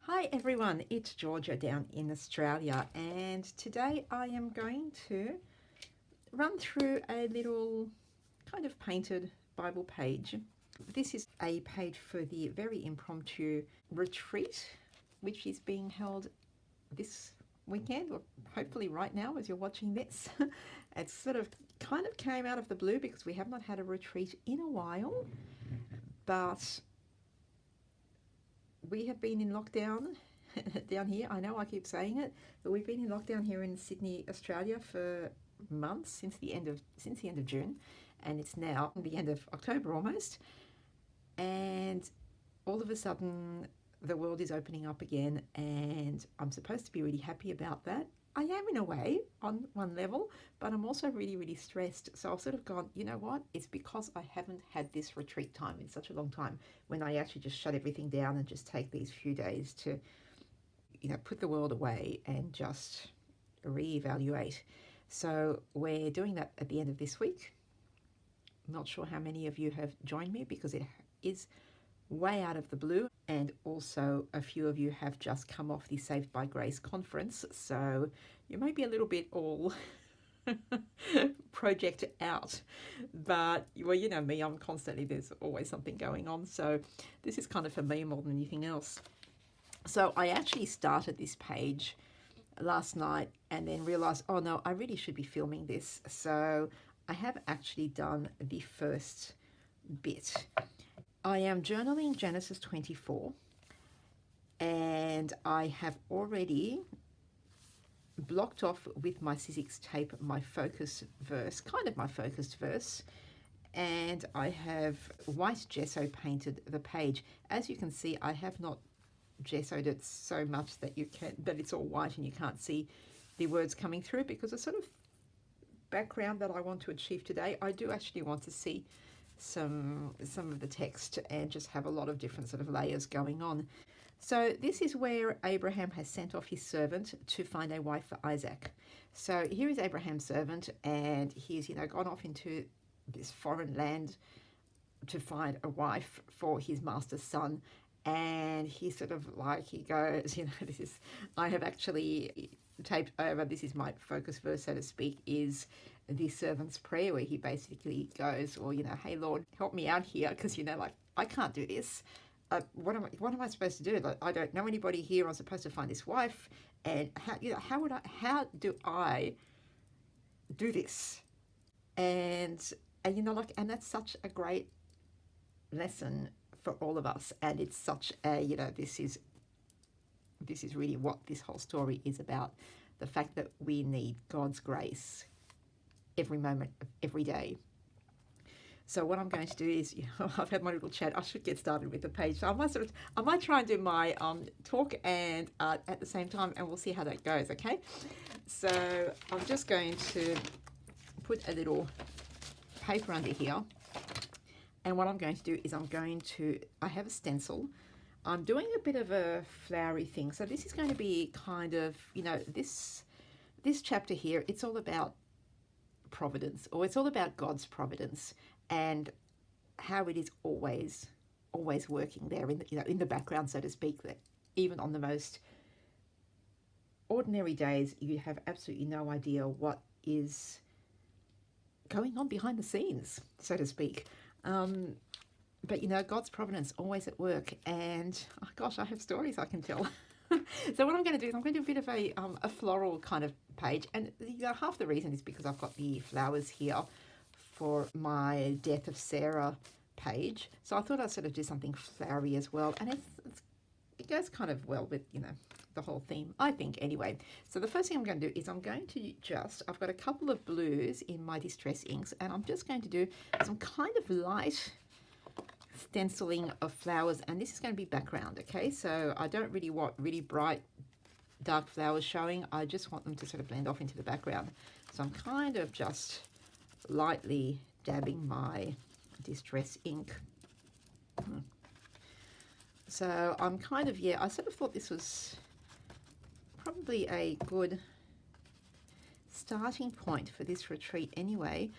Hi everyone, it's Georgia down in Australia, and today I am going to run through a little kind of painted Bible page. This is a page for the very impromptu retreat which is being held this weekend, or hopefully right now as you're watching this. It's sort of kind of came out of the blue because we have not had a retreat in a while, but we have been in lockdown down here. I know I keep saying it, but we've been in lockdown here in Sydney, Australia for months, since the end of June, and it's now the end of October almost. And all of a sudden the world is opening up again, and I'm supposed to be really happy about that. I am in a way on one level, but I'm also really, really stressed. So I've sort of gone, you know what? It's because I haven't had this retreat time in such a long time, when I actually just shut everything down and just take these few days to, put the world away and just reevaluate. So we're doing that at the end of this week. Not sure how many of you have joined me because it is way out of the blue, and also a few of you have just come off the Saved by Grace conference, so you may be a little bit all project out, but well, you know me, I'm constantly, there's always something going on, so this is kind of for me more than anything else. So I actually started this page last night and then realized, oh no, I really should be filming this. So I have actually done the first bit. I am journaling Genesis 24, and I have already blocked off with my Sizzix tape my focus verse, kind of my focused verse, and I have white gesso painted the page. As you can see, I have not gessoed it so much that it's all white and you can't see the words coming through, because the sort of background that I want to achieve today, I do actually want to see some of the text and just have a lot of different sort of layers going on. So this is where Abraham has sent off his servant to find a wife for Isaac. So here is Abraham's servant, and he's gone off into this foreign land to find a wife for his master's son. And he sort of he goes, I have actually taped over, this is my focus verse, so to speak, is the servant's prayer, where he basically goes, well, hey Lord, help me out here, because I can't do this. What am I supposed to do? I don't know anybody here. I'm supposed to find this wife, and how do I do this? And and that's such a great lesson for all of us, and it's such a this is really what this whole story is about, the fact that we need God's grace every moment of every day. So what I'm going to do is, I've had my little chat. I should get started with the page. So I might try and do my talk and at the same time, and we'll see how that goes. Okay. So I'm just going to put a little paper under here, and what I'm going to do is I have a stencil. I'm doing a bit of a flowery thing. So this is going to be kind of, this chapter here, it's all about providence, or it's all about God's providence, and how it is always working there in the background, so to speak, that even on the most ordinary days, you have absolutely no idea what is going on behind the scenes, so to speak. But God's providence always at work, and oh gosh, I have stories I can tell. So what I'm going to do is I'm going to do a bit of a floral kind of page, and half the reason is because I've got the flowers here for my Death of Sarah page. So I thought I'd sort of do something flowery as well, and it goes kind of well with the whole theme, I think, anyway. So the first thing I'm going to do is I've got a couple of blues in my distress inks, and I'm just going to do some kind of light stenciling of flowers, and this is going to be background. Okay, so I don't really want really bright dark flowers showing. I just want them to sort of blend off into the background. So I'm kind of just lightly dabbing my distress ink. So I'm kind of, I sort of thought this was probably a good starting point for this retreat anyway,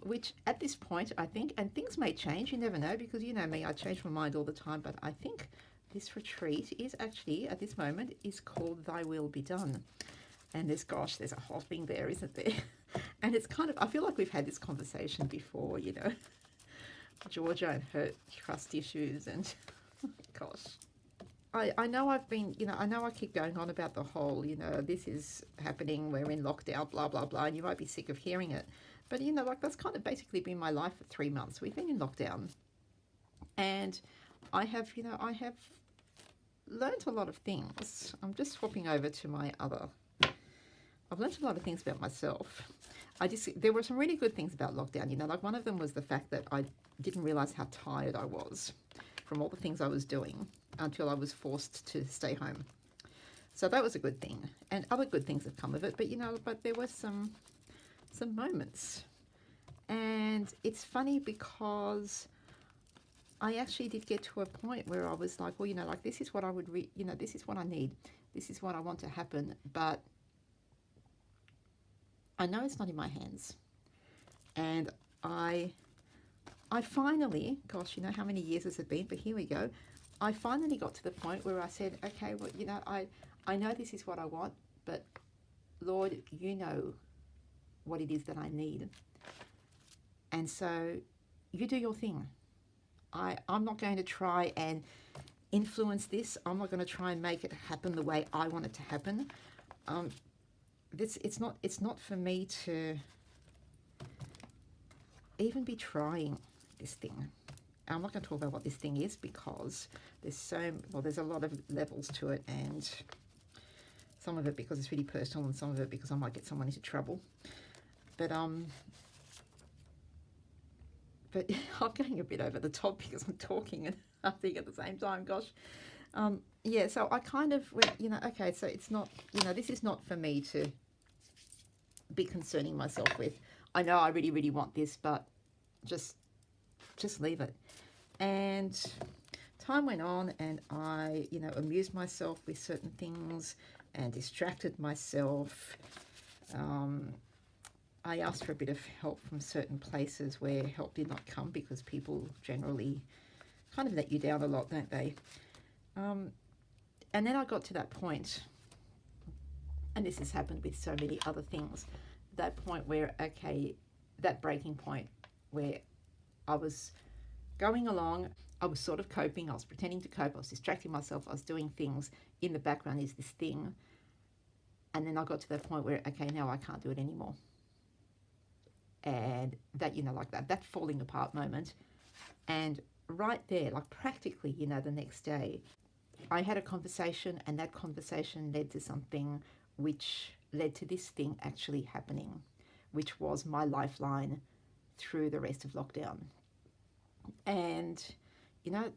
which at this point I think, and things may change, you never know, because you know me, I change my mind all the time, but I think this retreat is actually, at this moment, is called Thy Will Be Done. And there's a whole thing there, isn't there? And it's kind of, I feel like we've had this conversation before, you know, Georgia and her trust issues and gosh. I know I've been, you know, I know I keep going on about the whole, you know, this is happening, we're in lockdown, blah, blah, blah, and you might be sick of hearing it. But, you know, like that's kind of basically been my life for 3 months. We've been in lockdown. And I have learned a lot of things. I'm just swapping over to my other. I've learned a lot of things about myself. There were some really good things about lockdown, you know, like one of them was the fact that I didn't realize how tired I was from all the things I was doing until I was forced to stay home. So that was a good thing. And other good things have come of it, but you know, but there were some moments. And it's funny because I actually did get to a point where I was like, well, you know, like this is what I would you know, this is what I need. This is what I want to happen, but I know it's not in my hands. And I finally, gosh, you know how many years has it been, but here we go. I finally got to the point where I said, okay, well, you know, I know this is what I want, but Lord, you know what it is that I need. And so you do your thing. I'm not going to try and influence this. I'm not going to try and make it happen the way I want it to happen. It's not for me to even be trying this thing. I'm not going to talk about what this thing is because there's a lot of levels to it, and some of it because it's really personal and some of it because I might get someone into trouble. But I'm going a bit over the top because I'm talking and laughing at the same time, gosh. Yeah, so I kind of went, you know, okay, so it's not, you know, this is not for me to be concerning myself with. I know I really, really want this, but just leave it. And time went on and I, you know, amused myself with certain things and distracted myself. I asked for a bit of help from certain places where help did not come because people generally kind of let you down a lot, don't they? And then I got to that point, and this has happened with so many other things, that point where, okay, that breaking point where I was going along, I was sort of coping, I was pretending to cope, I was distracting myself, I was doing things, in the background is this thing, and then I got to that point where, okay, now I can't do it anymore. And that, you know, like that falling apart moment. And right there, like practically, you know, the next day, I had a conversation, and that conversation led to something which led to this thing actually happening, which was my lifeline through the rest of lockdown. And, you know,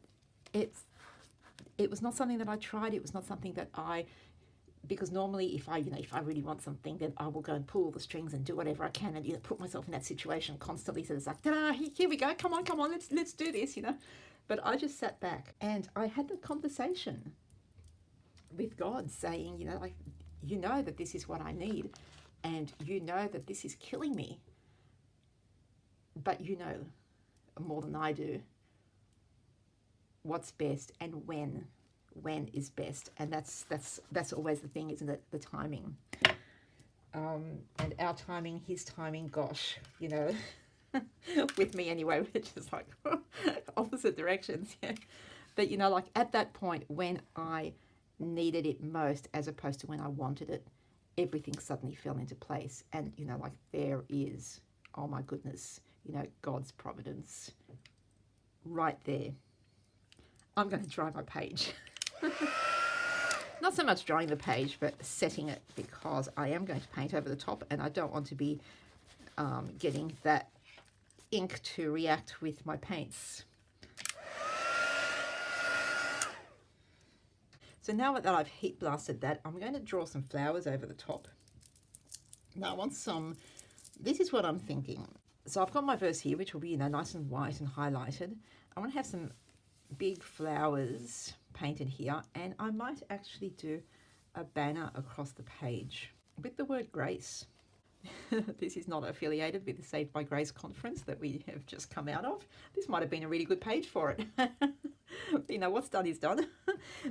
it was not something that I tried. It was not something that because normally if I really want something, then I will go and pull the strings and do whatever I can and, you know, put myself in that situation constantly. So it's like, ta-da, here we go, come on, let's do this, you know. But I just sat back and I had the conversation with God saying, you know, like, you know that this is what I need, and you know that this is killing me, but you know more than I do what's best and when is best. And that's always the thing, isn't it? The timing. And our timing, his timing, gosh, you know, with me anyway, we're just like opposite directions. Yeah. But, you know, like at that point when I needed it most as opposed to when I wanted it, everything suddenly fell into place. And, you know, like there is, oh my goodness, you know, God's providence right there. I'm going to dry my page. Not so much drawing the page, but setting it, because I am going to paint over the top and I don't want to be getting that ink to react with my paints. So now that I've heat blasted that, I'm going to draw some flowers over the top. Now I want this is what I'm thinking. So I've got my verse here, which will be, you know, nice and white and highlighted. I want to have some big flowers painted here, and I might actually do a banner across the page with the word grace. This is not affiliated with the Saved by Grace conference that we have just come out of. This might have been a really good page for it. You know, what's done is done.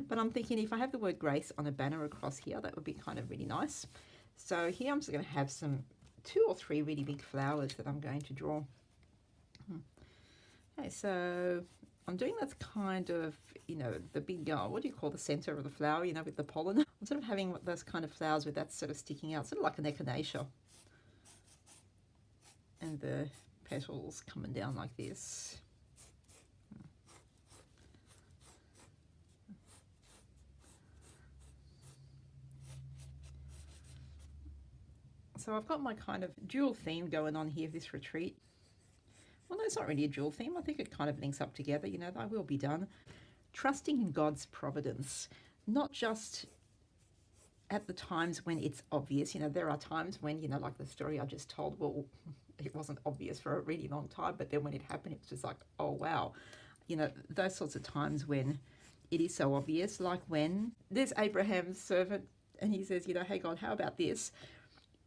But I'm thinking if I have the word grace on a banner across here, that would be kind of really nice. So here I'm just going to have some 2 or 3 really big flowers that I'm going to draw. Okay, so I'm doing that's kind of, you know, the big, what do you call the center of the flower, you know, with the pollen. I'm sort of having those kind of flowers with that sort of sticking out, sort of like an echinacea. And the petals coming down like this. So I've got my kind of dual theme going on here, this retreat. Well, no, it's not really a dual theme. I think it kind of links up together, you know, I will be done. Trusting in God's providence, not just at the times when it's obvious. You know, there are times when, you know, like the story I just told, well, it wasn't obvious for a really long time, but then when it happened, it was just like, oh, wow. You know, those sorts of times when it is so obvious, like when there's Abraham's servant and he says, you know, hey, God, how about this?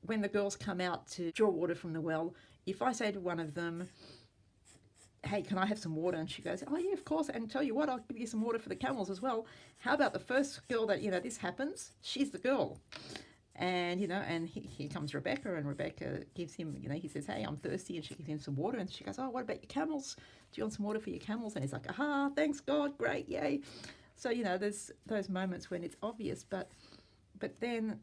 When the girls come out to draw water from the well, if I say to one of them, hey, can I have some water? And she goes, oh, yeah, of course. And tell you what, I'll give you some water for the camels as well. How about the first girl that, you know, this happens? She's the girl. And, you know, and here comes Rebecca, and Rebecca gives him, you know, he says, hey, I'm thirsty. And she gives him some water. And she goes, oh, what about your camels? Do you want some water for your camels? And he's like, aha, thanks, God, great, yay. So, you know, there's those moments when it's obvious. But then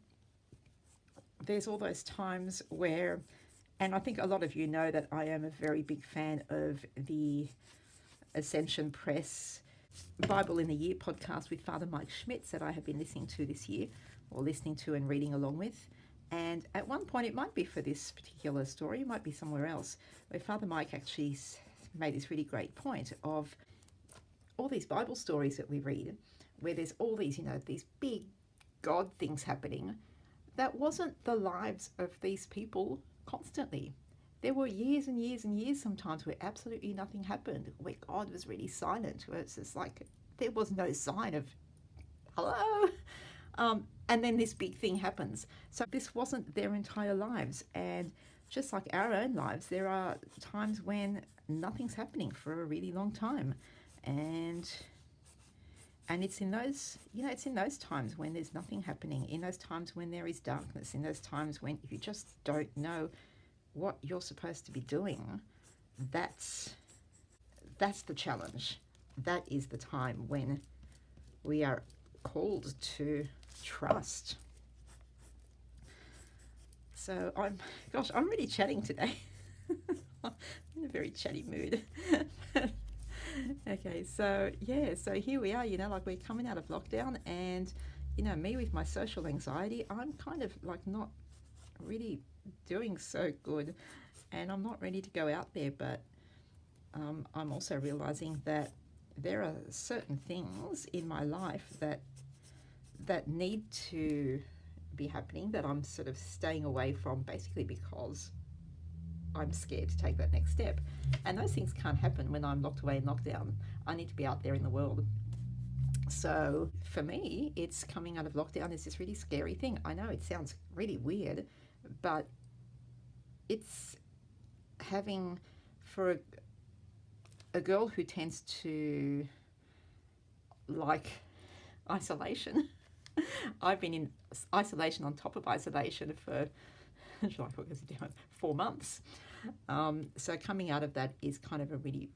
there's all those times where, and I think a lot of you know that I am a very big fan of the Ascension Press Bible in the Year podcast with Father Mike Schmitz that I have been listening to this year, or listening to and reading along with. And at one point, it might be for this particular story, it might be somewhere else, where Father Mike actually made this really great point of all these Bible stories that we read, where there's all these, you know, these big God things happening. That wasn't the lives of these people constantly. There were years and years and years sometimes where absolutely nothing happened, where God was really silent, where it's just like there was no sign of hello. And then this big thing happens. So this wasn't their entire lives. And just like our own lives, there are times when nothing's happening for a really long time. And it's in those, you know, it's in those times when there's nothing happening, in those times when there is darkness, in those times when you just don't know what you're supposed to be doing. That's the challenge. That is the time when we are called to trust. So I'm really chatting today. I'm in a very chatty mood. Okay, so yeah, so here we are, you know, like we're coming out of lockdown, and, you know, me with my social anxiety, I'm kind of like not really doing so good, and I'm not ready to go out there, but I'm also realizing that there are certain things in my life that need to be happening that I'm sort of staying away from, basically because I'm scared to take that next step. And those things can't happen when I'm locked away in lockdown. I need to be out there in the world. So for me, it's coming out of lockdown is this really scary thing. I know it sounds really weird, but it's having, for a girl who tends to like isolation, I've been in isolation on top of isolation for 4 months. So coming out of that is kind of a really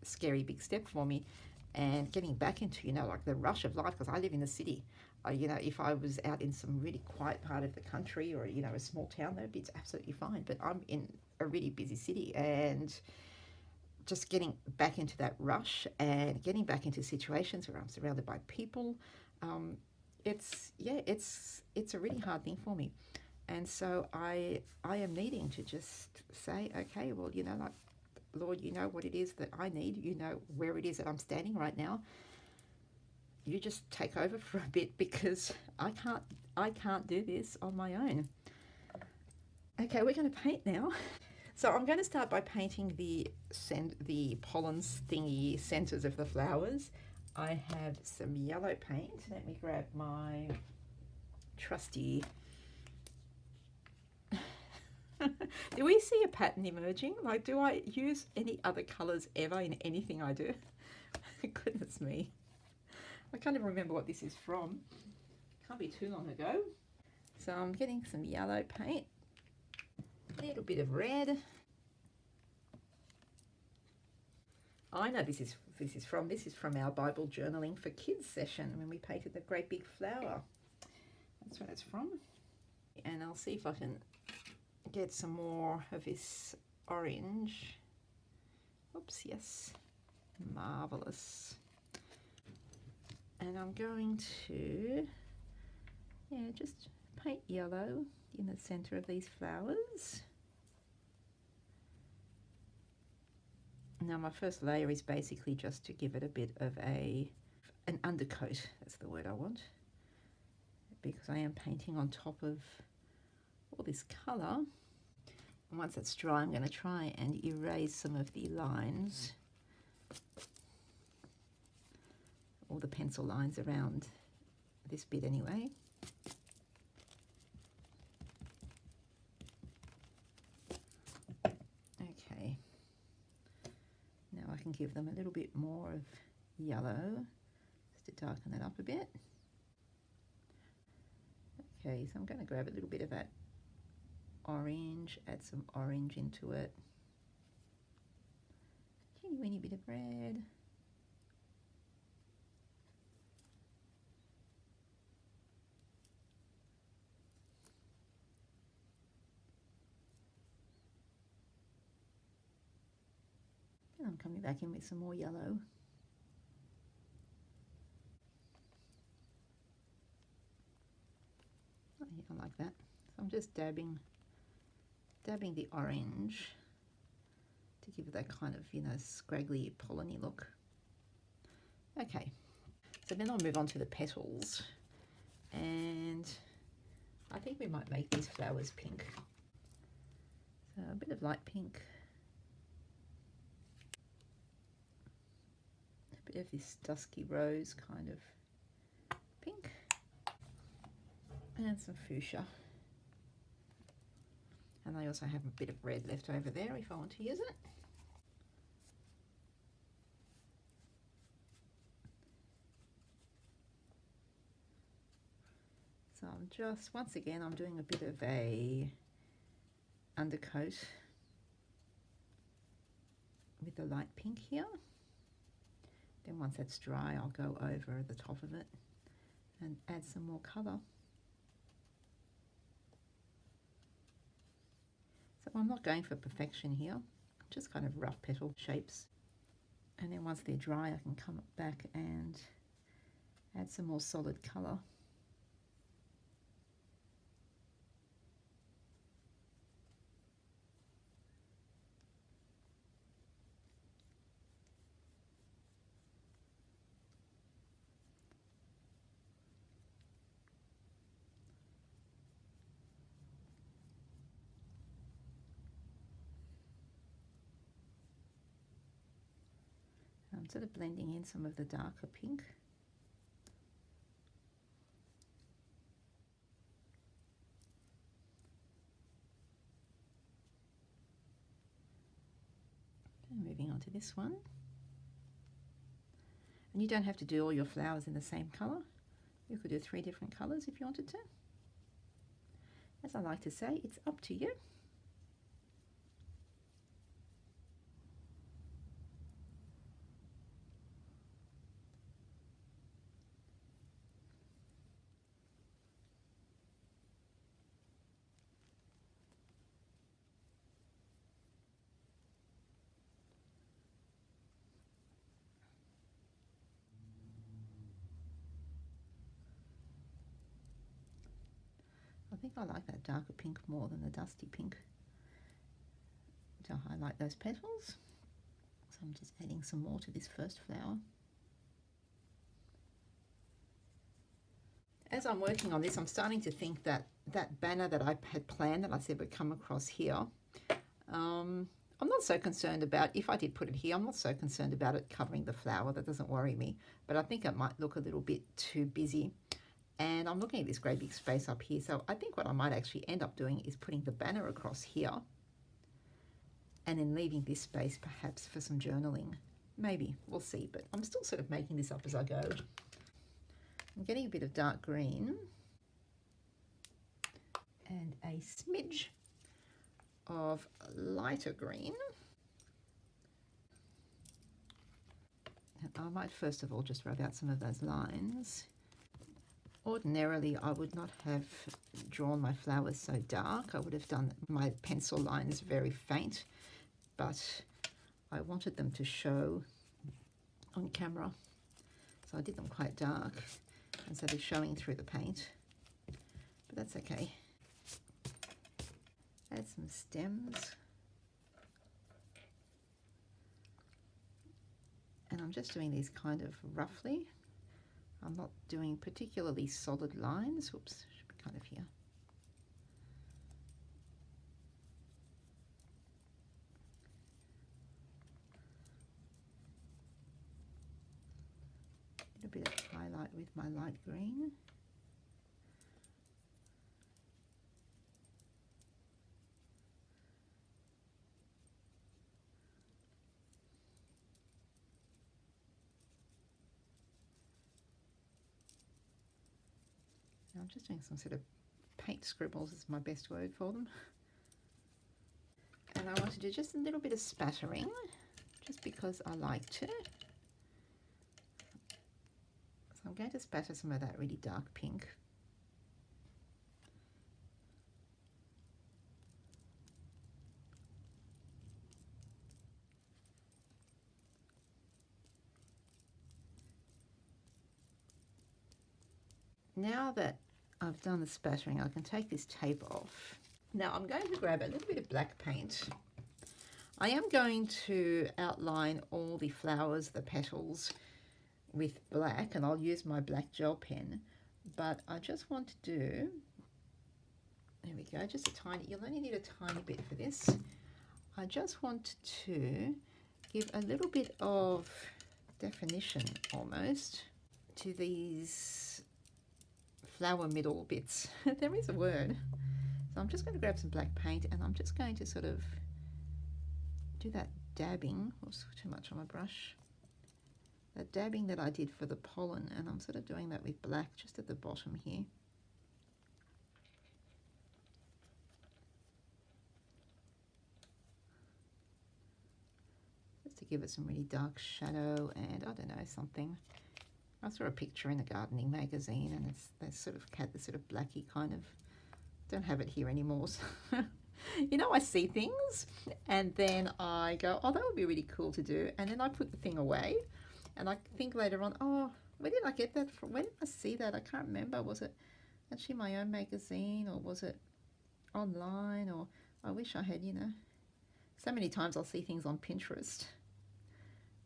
scary big step for me, and getting back into, you know, like the rush of life, because I live in the city. You know, if I was out in some really quiet part of the country, or, you know, a small town, that'd be absolutely fine. But I'm in a really busy city, and just getting back into that rush and getting back into situations where I'm surrounded by people, it's a really hard thing for me. And so I am needing to just say, okay, well, you know, like, Lord, you know what it is that I need. You know where it is that I'm standing right now. You just take over for a bit, because I can't do this on my own. Okay, we're going to paint now. So I'm going to start by painting the pollen thingy centers of the flowers. I have some yellow paint. Let me grab my trusty. Do we see a pattern emerging? Like, do I use any other colors ever in anything I do? Goodness me. I can't even remember what this is from. Can't be too long ago. So I'm getting some yellow paint, a little bit of red. I know this is from our Bible journaling for kids session when we painted the great big flower. That's where it's from. And I'll see if I can get some more of this orange. Oops, yes. Marvelous. And I'm going to, just paint yellow in the center of these flowers. Now my first layer is basically just to give it a bit of an undercoat, that's the word I want, because I am painting on top of all this colour. And once it's dry, I'm going to try and erase some of the lines, all the pencil lines around this bit anyway. Okay, now I can give them a little bit more of yellow just to darken it up a bit. Okay, so I'm going to grab a little bit of that orange, add some orange into it, teeny weeny bit of red. And I'm coming back in with some more yellow. Oh, yeah, I like that. So I'm just dabbing the orange to give it that kind of, scraggly, polleny look. Okay, so then I'll move on to the petals, and I think we might make these flowers pink. So a bit of light pink, a bit of this dusky rose kind of pink, and some fuchsia. And I also have a bit of red left over there if I want to use it. So I'm just, once again, I'm doing a bit of a undercoat with the light pink here. Then once that's dry, I'll go over the top of it and add some more colour. So I'm not going for perfection here, just kind of rough petal shapes. And then once they're dry, I can come back and add some more solid colour. I'm sort of blending in some of the darker pink. And moving on to this one. And you don't have to do all your flowers in the same colour. You could do 3 different colours if you wanted to. As I like to say, it's up to you. I think I like that darker pink more than the dusty pink to highlight those petals. So I'm just adding some more to this first flower. As I'm working on this, I'm starting to think that that banner that I had planned that I said would come across here, I'm not so concerned about, if I did put it here, I'm not so concerned about it covering the flower. That doesn't worry me, but I think it might look a little bit too busy. And I'm looking at this great big space up here, so I think what I might actually end up doing is putting the banner across here and then leaving this space perhaps for some journaling. Maybe, we'll see, but I'm still sort of making this up as I go. I'm getting a bit of dark green and a smidge of lighter green. And I might first of all just rub out some of those lines. Ordinarily, I would not have drawn my flowers so dark. I would have done my pencil lines very faint, but I wanted them to show on camera. So I did them quite dark instead of showing through the paint, but that's okay. Add some stems. And I'm just doing these kind of roughly. I'm not doing particularly solid lines. Oops, should be kind of here. A bit of highlight with my light green. Now I'm just doing some sort of paint scribbles is my best word for them. And I want to do just a little bit of spattering, just because I like to. So I'm going to spatter some of that really dark pink. Now that I've done the spattering, I can take this tape off. Now I'm going to grab a little bit of black paint. I am going to outline all the flowers, the petals, with black, and I'll use my black gel pen, but I just want to do, there we go, just a tiny, you'll only need a tiny bit for this. I just want to give a little bit of definition almost to these flower middle bits. There is a word. So I'm just going to grab some black paint and I'm just going to sort of do that dabbing. Oops, too much on my brush. That dabbing that I did for the pollen, and I'm sort of doing that with black just at the bottom here. Just to give it some really dark shadow and, I don't know, something. I saw a picture in a gardening magazine and they sort of had this sort of blacky kind of, don't have it here anymore. So you know, I see things and then I go, oh, that would be really cool to do. And then I put the thing away. And I think later on, oh, where did I get that from? Where did I see that? I can't remember. Was it actually my own magazine, or was it online? Or I wish I had, you know, so many times I'll see things on Pinterest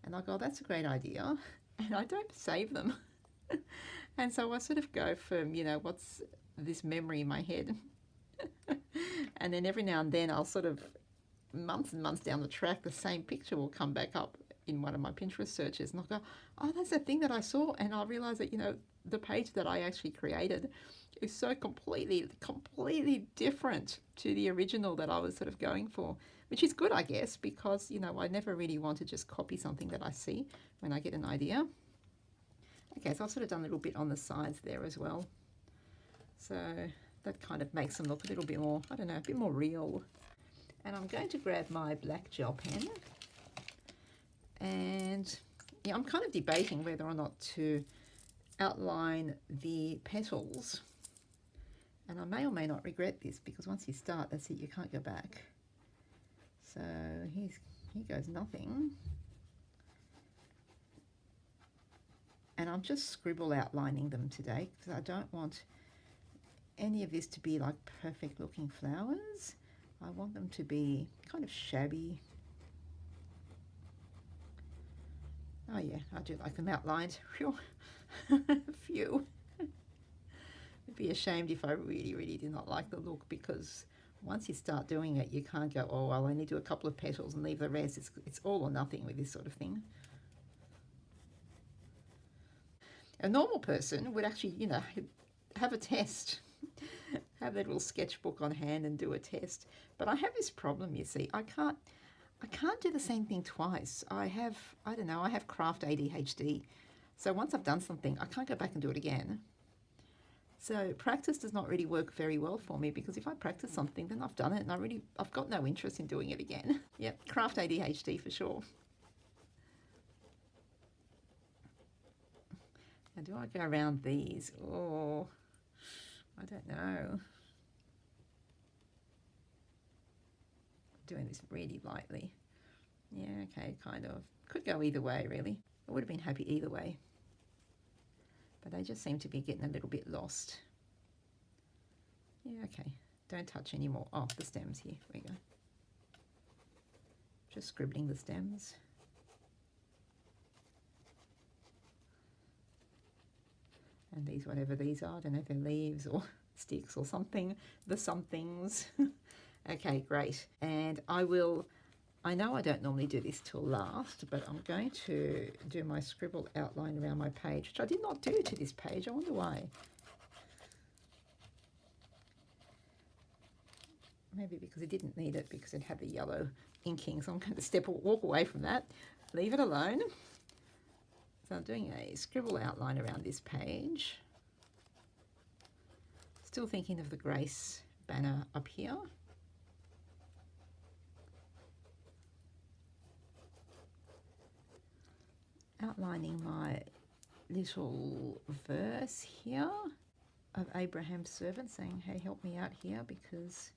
and I go, oh, that's a great idea. And I don't save them. And so I sort of go from, you know, what's this memory in my head? And then every now and then I'll sort of, months and months down the track, the same picture will come back up in one of my Pinterest searches, and I'll go, oh, that's that thing that I saw, and I'll realize that, you know, the page that I actually created is so completely different to the original that I was sort of going for, which is good, I guess, because, you know, I never really want to just copy something that I see when I get an idea. Okay, so I've sort of done a little bit on the sides there as well. So that kind of makes them look a little bit more, I don't know, a bit more real. And I'm going to grab my black gel pen. And yeah, I'm kind of debating whether or not to outline the petals. And I may or may not regret this, because once you start, that's it, you can't go back. So here goes nothing. And I'm just scribble outlining them today, because I don't want any of this to be like perfect looking flowers. I want them to be kind of shabby. Oh yeah, I do like them outlined. Phew. Phew. I'd be ashamed if I really did not like the look, because once you start doing it, you can't go, oh, I'll only do a couple of petals and leave the rest. It's all or nothing with this sort of thing. A normal person would actually, you know, have a test, have their little sketchbook on hand and do a test. But I have this problem, you see. I can't, I can't do the same thing twice. I don't know, I have craft ADHD. So once I've done something, I can't go back and do it again. So practice does not really work very well for me, because if I practice something, then I've done it and I've got no interest in doing it again. Yep, craft ADHD for sure. Now, do I go around these? Oh, I don't know. Doing this really lightly. Yeah, okay, kind of. Could go either way, really. I would have been happy either way. But they just seem to be getting a little bit lost. Yeah, okay. Don't touch anymore. Oh, the stems here. There we go. Just scribbling the stems. And these, whatever these are, I don't know if they're leaves or sticks or something. The somethings. Okay, great. And I know I don't normally do this till last, but I'm going to do my scribble outline around my page, which I did not do to this page. I wonder why. Maybe because it didn't need it, because it had the yellow inking. So I'm going to walk away from that, leave it alone. So I'm doing a scribble outline around this page. Still thinking of the Grace banner up here. Outlining my little verse here of Abraham's servant saying, hey, help me out here because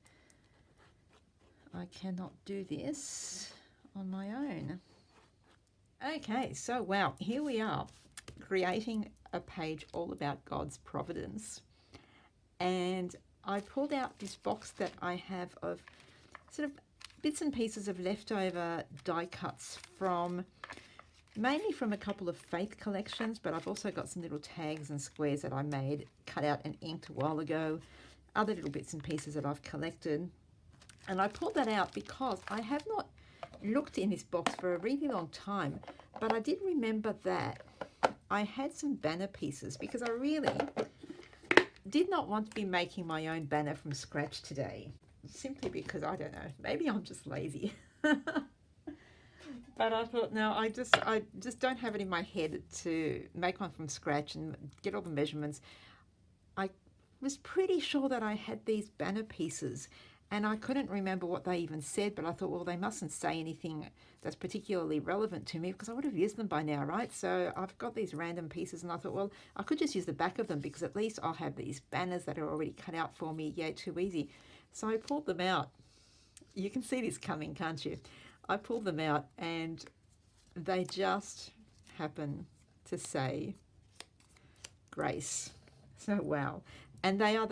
I cannot do this on my own. Okay, so wow, here we are creating a page all about God's providence. And I pulled out this box that I have of sort of bits and pieces of leftover die cuts from mainly from a couple of faith collections, but I've also got some little tags and squares that I made, cut out and inked a while ago, other little bits and pieces that I've collected. And I pulled that out because I have not looked in this box for a really long time, but I did remember that I had some banner pieces, because I really did not want to be making my own banner from scratch today, simply because, I don't know, maybe I'm just lazy. But I thought, no, I just don't have it in my head to make one from scratch and get all the measurements. I was pretty sure that I had these banner pieces, and I couldn't remember what they even said, but I thought, well, they mustn't say anything that's particularly relevant to me, because I would have used them by now, right? So I've got these random pieces, and I thought, well, I could just use the back of them, because at least I'll have these banners that are already cut out for me. Yeah, too easy. So I pulled them out. You can see this coming, can't you? I pulled them out, and they just happen to say Grace. So wow. And they are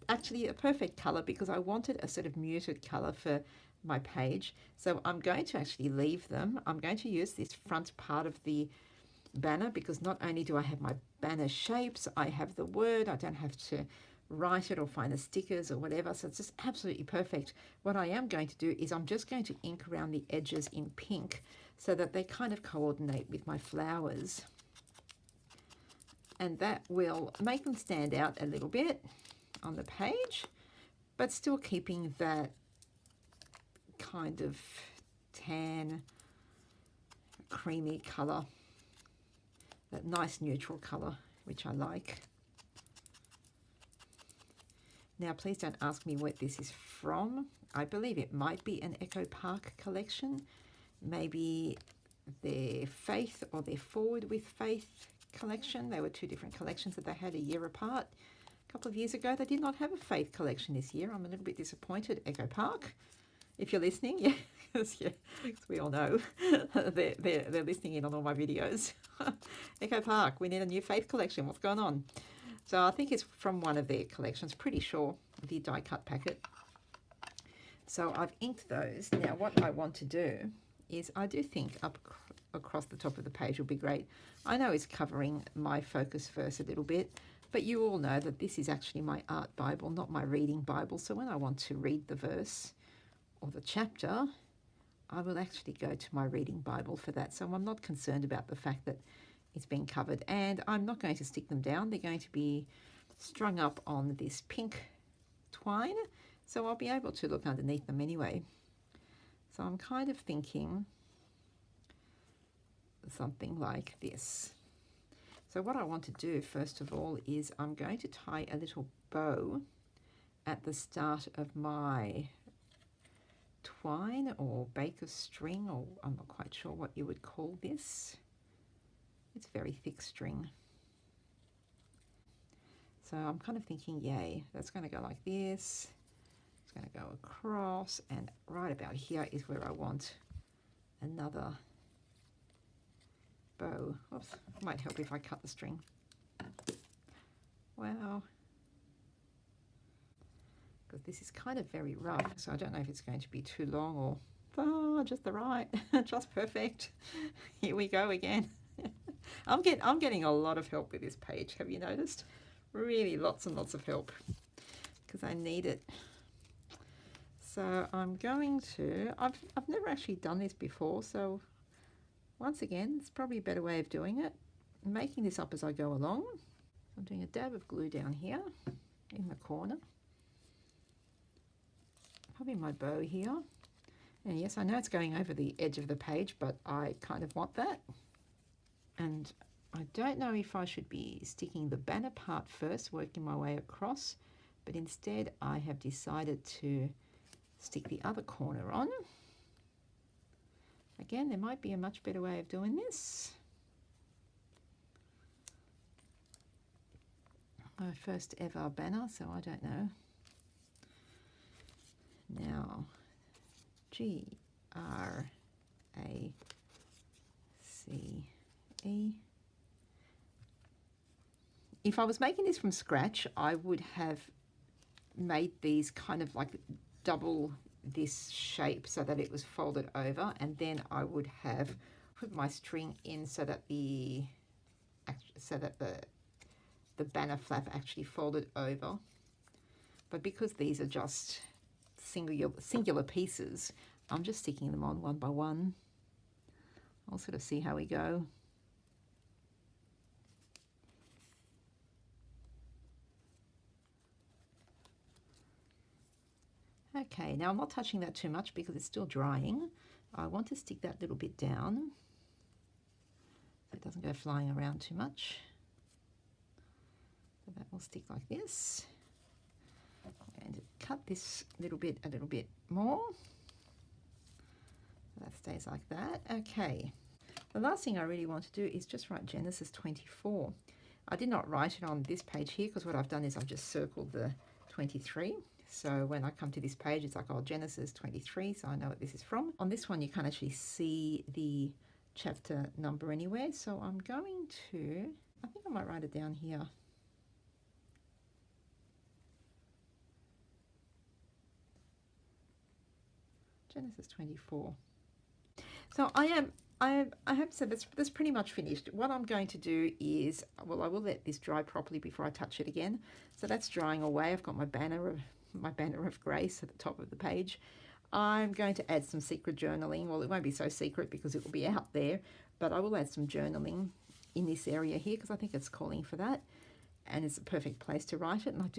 actually a perfect colour, because I wanted a sort of muted colour for my page. So I'm going to actually leave them. I'm going to use this front part of the banner, because not only do I have my banner shapes, I have the word. I don't have to write it or find the stickers or whatever, so it's just absolutely perfect. What I am going to do is I'm just going to ink around the edges in pink so that they kind of coordinate with my flowers, and that will make them stand out a little bit on the page, but still keeping that kind of tan creamy color, that nice neutral color, which I like. Now, please don't ask me what this is from. I believe it might be an Echo Park collection, maybe their Faith or their Forward with Faith collection. They were two different collections that they had a year apart. A couple of years ago, they did not have a Faith collection this year. I'm a little bit disappointed, Echo Park. If you're listening, yeah, because we all know they're listening in on all my videos. Echo Park, we need a new Faith collection. What's going on? So I think it's from one of their collections, pretty sure, the die cut packet. So I've inked those. Now what I want to do is, I do think up across the top of the page will be great. I know it's covering my focus verse a little bit, but you all know that this is actually my art Bible, not my reading Bible. So when I want to read the verse or the chapter, I will actually go to my reading Bible for that. So I'm not concerned about the fact that it's been covered, and I'm not going to stick them down. They're going to be strung up on this pink twine, so I'll be able to look underneath them anyway. So I'm kind of thinking something like this. So what I want to do first of all is I'm going to tie a little bow at the start of my twine or baker's string, or I'm not quite sure what you would call this. It's very thick string. So I'm kind of thinking, yay, that's going to go like this. It's going to go across, and right about here is where I want another bow. Oops, it might help if I cut the string. Wow. Because this is kind of very rough, so I don't know if it's going to be too long or just the right, just perfect. Here we go again. I'm getting a lot of help with this page. Have you noticed? Really lots and lots of help because I need it. So I'm going to, I've never actually done this before, so once again, it's probably a better way of doing it. I'm making this up as I go along. I'm doing a dab of glue down here in the corner. Having my bow here. And yes, I know it's going over the edge of the page, but I kind of want that. And I don't know if I should be sticking the banner part first, working my way across, but instead I have decided to stick the other corner on. Again, there might be a much better way of doing this. My first ever banner, so I don't know. Now, G-R-A-C-E. If I was making this from scratch, I would have made these kind of like double this shape so that it was folded over, and then I would have put my string in so that the banner flap actually folded over. But because these are just singular pieces, I'm just sticking them on one by one. I'll sort of see how we go. Okay, now I'm not touching that too much because it's still drying. I want to stick that little bit down so it doesn't go flying around too much. So that will stick like this. And cut this little bit a little bit more. So that stays like that. Okay. The last thing I really want to do is just write Genesis 24. I did not write it on this page here because what I've done is I've just circled the 23. So when I come to this page, it's like, oh, Genesis 23, so I know what this is from. On this one, you can't actually see the chapter number anywhere. So I'm going to, I think I might write it down here. Genesis 24. So I have said that's pretty much finished. What I'm going to do is, well, I will let this dry properly before I touch it again. So that's drying away. I've got my banner of grace at the top of the page. I'm going to add some secret journaling. Well, it won't be so secret because it will be out there, but I will add some journaling in this area here because I think it's calling for that. And it's a perfect place to write it. And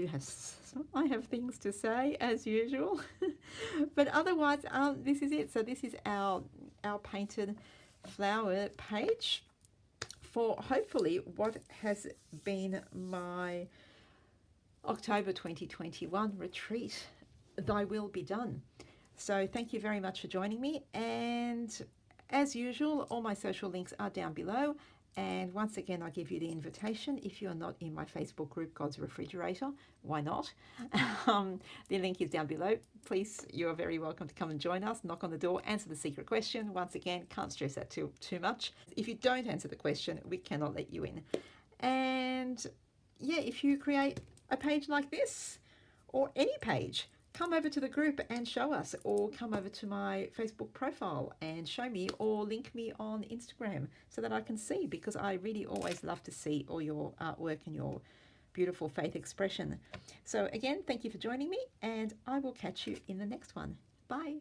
I have things to say as usual, but otherwise, this is it. So this is our painted flower page for hopefully what has been my October 2021 retreat. Thy will be done. So thank you very much for joining me. And as usual, all my social links are down below. And once again, I give you the invitation. If you're not in my Facebook group, God's Refrigerator, why not? The link is down below. Please, you're very welcome to come and join us. Knock on the door, answer the secret question. Once again, can't stress that too much. If you don't answer the question, we cannot let you in. And yeah, if you create a page like this or any page, come over to the group and show us, or come over to my Facebook profile and show me, or link me on Instagram so that I can see, because I really always love to see all your artwork and your beautiful faith expression. So again, thank you for joining me, and I will catch you in the next one. Bye.